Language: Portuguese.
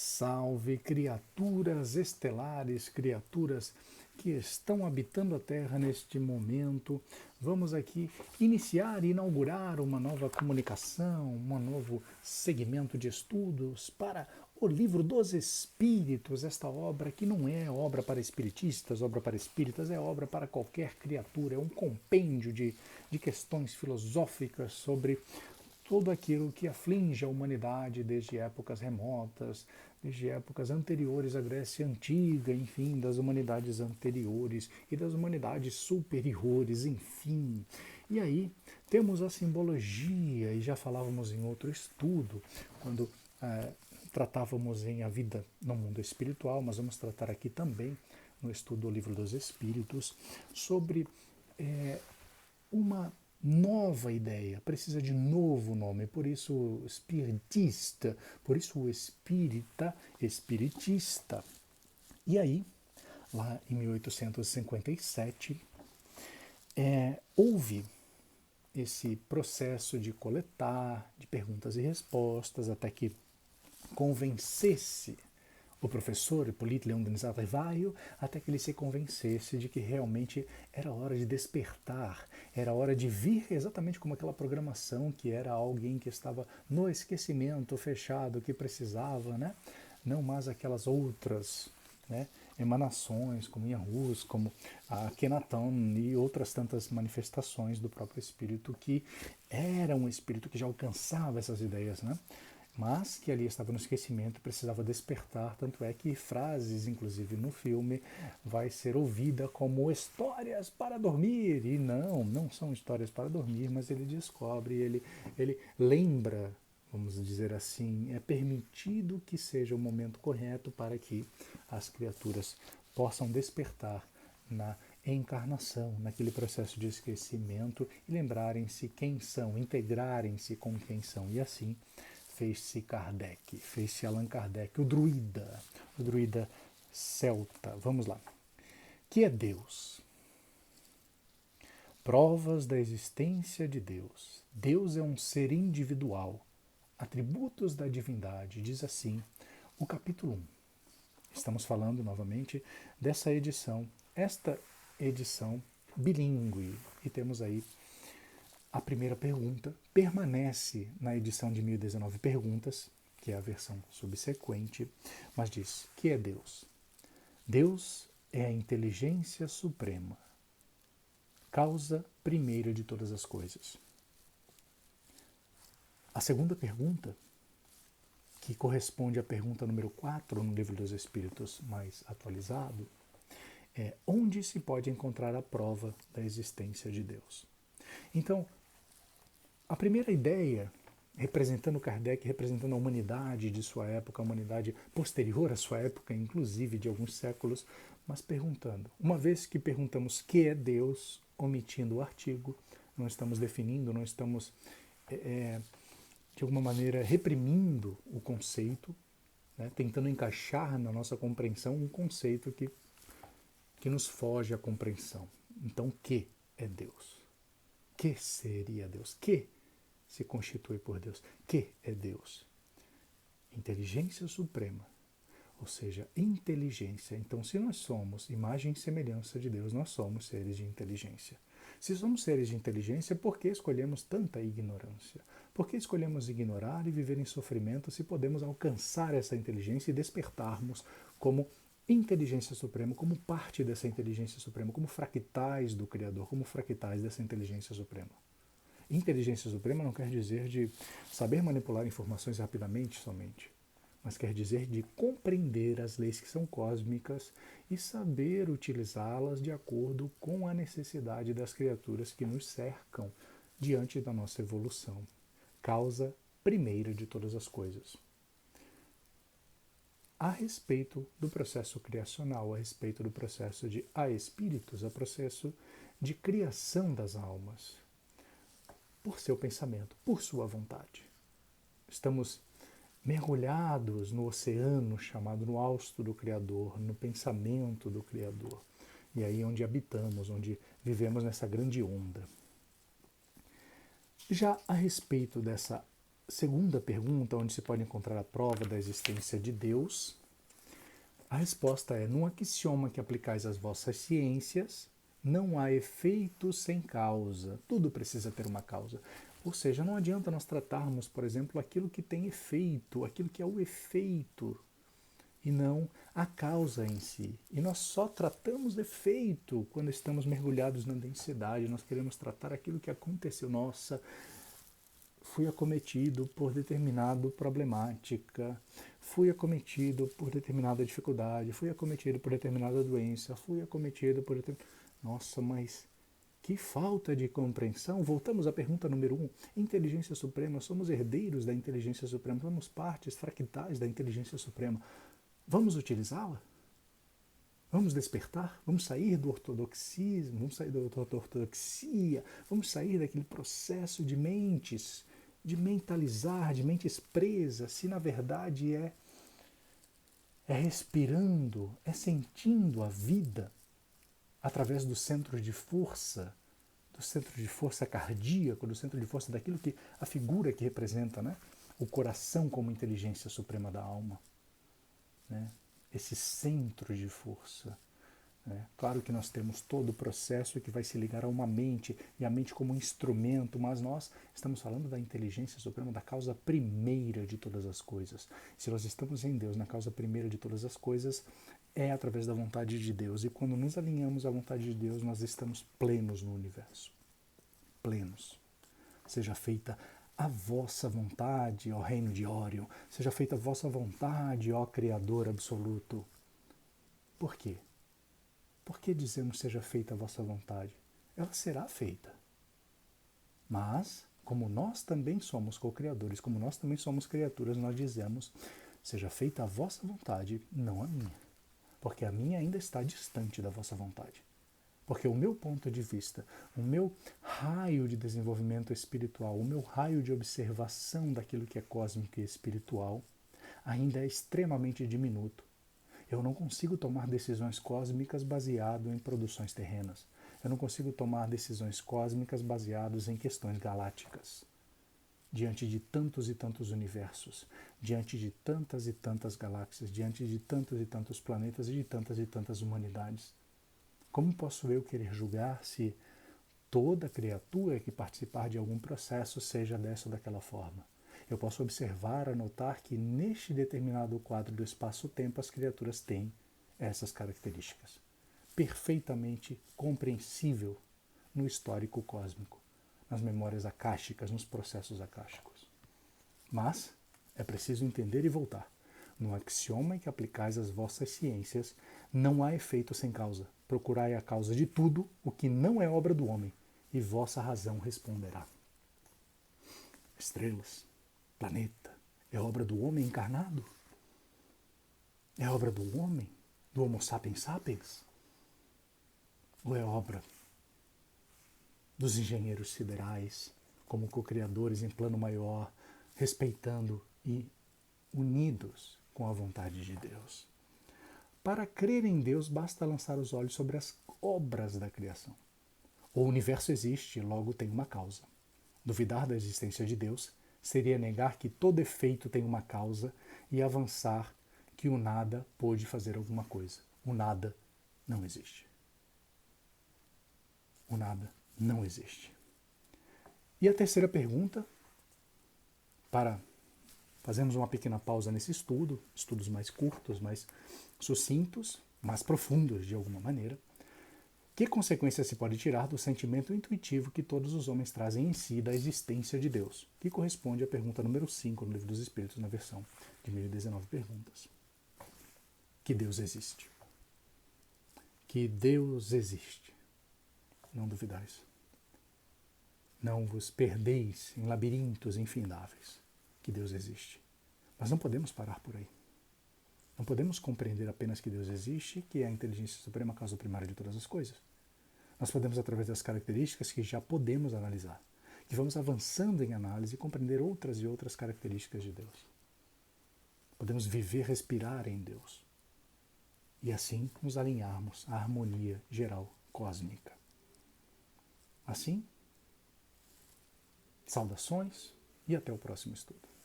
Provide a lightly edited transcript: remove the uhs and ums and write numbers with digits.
Salve, criaturas estelares, criaturas que estão habitando a Terra neste momento. Vamos aqui iniciar e inaugurar uma nova comunicação, um novo segmento de estudos para o Livro dos Espíritos, esta obra que não é obra para espiritistas, obra para espíritas, é obra para qualquer criatura, é um compêndio de questões filosóficas sobre tudo aquilo que aflige a humanidade desde épocas remotas, desde épocas anteriores à Grécia Antiga, enfim, das humanidades anteriores e das humanidades superiores, enfim. E aí temos a simbologia, e já falávamos em outro estudo, quando tratávamos em A Vida no Mundo Espiritual, mas vamos tratar aqui também, no estudo do Livro dos Espíritos, sobre uma nova ideia, precisa de novo nome, por isso o espiritista, por isso o espírita, espiritista. E aí, lá em 1857, houve esse processo de coletar, de perguntas e respostas, até que convencesse o professor Hippolyte Léon Denis Rivaio, até que ele se convencesse de que realmente era hora de despertar, era hora de vir exatamente como aquela programação que era alguém que estava no esquecimento, fechado, que precisava, né? Não mais aquelas outras, né, emanações como Ian Hus, como a Akhenaton e outras tantas manifestações do próprio espírito que era um espírito que já alcançava essas ideias, né? Mas que ali estava no esquecimento e precisava despertar, tanto é que frases, inclusive no filme, vai ser ouvida como histórias para dormir, e não são histórias para dormir, mas ele descobre, ele lembra, vamos dizer assim, é permitido que seja o momento correto para que as criaturas possam despertar na encarnação, naquele processo de esquecimento e lembrarem-se quem são, integrarem-se com quem são, e assim fez-se Kardec, fez-se Allan Kardec, o druida celta. Vamos lá. Que é Deus? Provas da existência de Deus. Deus é um ser individual. Atributos da divindade, diz assim o capítulo 1. Estamos falando novamente dessa edição, esta edição bilíngue, e temos aí a primeira pergunta, permanece na edição de 1019 perguntas, que é a versão subsequente, mas diz: que é Deus? Deus é a inteligência suprema, causa primeira de todas as coisas. A segunda pergunta, que corresponde à pergunta número 4 no Livro dos Espíritos mais atualizado, é: onde se pode encontrar a prova da existência de Deus? Então, a primeira ideia, representando Kardec, representando a humanidade de sua época, a humanidade posterior à sua época, inclusive de alguns séculos, mas perguntando. Uma vez que perguntamos que é Deus, omitindo o artigo, não estamos definindo, não estamos, de alguma maneira, reprimindo o conceito, né, tentando encaixar na nossa compreensão um conceito que nos foge à compreensão. Então, que é Deus? Que seria Deus? Que se constitui por Deus? Que é Deus? Inteligência suprema, ou seja, inteligência. Então, se nós somos imagem e semelhança de Deus, nós somos seres de inteligência. Se somos seres de inteligência, por que escolhemos tanta ignorância? Por que escolhemos ignorar e viver em sofrimento se podemos alcançar essa inteligência e despertarmos como inteligência suprema, como parte dessa inteligência suprema, como fractais do Criador, como fractais dessa inteligência suprema? Inteligência suprema não quer dizer de saber manipular informações rapidamente somente, mas quer dizer de compreender as leis que são cósmicas e saber utilizá-las de acordo com a necessidade das criaturas que nos cercam diante da nossa evolução. Causa primeira de todas as coisas. A respeito do processo criacional, a respeito do processo de espíritos, a processo de criação das almas, por seu pensamento, por sua vontade. Estamos mergulhados no oceano chamado no hausto do Criador, no pensamento do Criador. E aí onde habitamos, onde vivemos nessa grande onda. Já a respeito dessa segunda pergunta, onde se pode encontrar a prova da existência de Deus, a resposta é: num axioma que aplicais às vossas ciências, não há efeito sem causa. Tudo precisa ter uma causa. Ou seja, não adianta nós tratarmos, por exemplo, aquilo que tem efeito, aquilo que é o efeito, e não a causa em si. E nós só tratamos efeito quando estamos mergulhados na densidade. Nós queremos tratar aquilo que aconteceu. Nossa, fui acometido por determinada problemática, fui acometido por determinada dificuldade, fui acometido por determinada doença, fui acometido por Nossa, mas que falta de compreensão. Voltamos à pergunta número 1. Inteligência Suprema, somos herdeiros da Inteligência Suprema, somos partes fractais da Inteligência Suprema. Vamos utilizá-la? Vamos despertar? Vamos sair do ortodoxismo? Vamos sair da ortodoxia? Vamos sair daquele processo de mentes, de mentalizar, de mentes presas, se na verdade é respirando, é sentindo a vida através do centro de força cardíaco, do centro de força daquilo que a figura que representa, né? O coração como inteligência suprema da alma, né? Esse centro de força. Claro que nós temos todo o processo que vai se ligar a uma mente, e a mente como instrumento, mas nós estamos falando da inteligência suprema, da causa primeira de todas as coisas. Se nós estamos em Deus, na causa primeira de todas as coisas, é através da vontade de Deus. E quando nos alinhamos à vontade de Deus, nós estamos plenos no universo. Plenos. Seja feita a vossa vontade, ó reino de Órion. Seja feita a vossa vontade, ó Criador absoluto. Por quê? Por que dizemos seja feita a vossa vontade? Ela será feita. Mas, como nós também somos co-criadores, como nós também somos criaturas, nós dizemos seja feita a vossa vontade, não a minha. Porque a minha ainda está distante da vossa vontade. Porque o meu ponto de vista, o meu raio de desenvolvimento espiritual, o meu raio de observação daquilo que é cósmico e espiritual, ainda é extremamente diminuto. Eu não consigo tomar decisões cósmicas baseado em produções terrenas. Eu não consigo tomar decisões cósmicas baseadas em questões galácticas. Diante de tantos e tantos universos, diante de tantas e tantas galáxias, diante de tantos e tantos planetas e de tantas humanidades. Como posso eu querer julgar se toda criatura que participar de algum processo seja dessa ou daquela forma? Eu posso observar, anotar que neste determinado quadro do espaço-tempo as criaturas têm essas características. Perfeitamente compreensível no histórico cósmico, nas memórias akáshicas, nos processos akáshicos. Mas é preciso entender e voltar. No axioma em que aplicais as vossas ciências, não há efeito sem causa. Procurai a causa de tudo o que não é obra do homem, e vossa razão responderá. Estrelas, planeta, é obra do homem encarnado? É obra do homem? Do Homo sapiens sapiens? Ou é obra dos engenheiros siderais, como co-criadores em plano maior, respeitando e unidos com a vontade de Deus? Para crer em Deus, basta lançar os olhos sobre as obras da criação. O universo existe, logo tem uma causa. Duvidar da existência de Deus seria negar que todo efeito tem uma causa e avançar que o nada pôde fazer alguma coisa. O nada não existe. O nada não existe. E a terceira pergunta, para fazermos uma pequena pausa nesse estudo, estudos mais curtos, mais sucintos, mais profundos de alguma maneira, que consequência se pode tirar do sentimento intuitivo que todos os homens trazem em si da existência de Deus, que corresponde à pergunta número 5 no Livro dos Espíritos, na versão de 1019 perguntas. Que Deus existe. Que Deus existe. Não duvidais. Não vos perdeis em labirintos infindáveis. Que Deus existe. Mas não podemos parar por aí. Não podemos compreender apenas que Deus existe, que é a inteligência suprema, a causa primária de todas as coisas. Nós podemos, através das características que já podemos analisar, que vamos avançando em análise, compreender outras e outras características de Deus. Podemos viver, respirar em Deus. E assim nos alinharmos à harmonia geral cósmica. Assim, saudações e até o próximo estudo.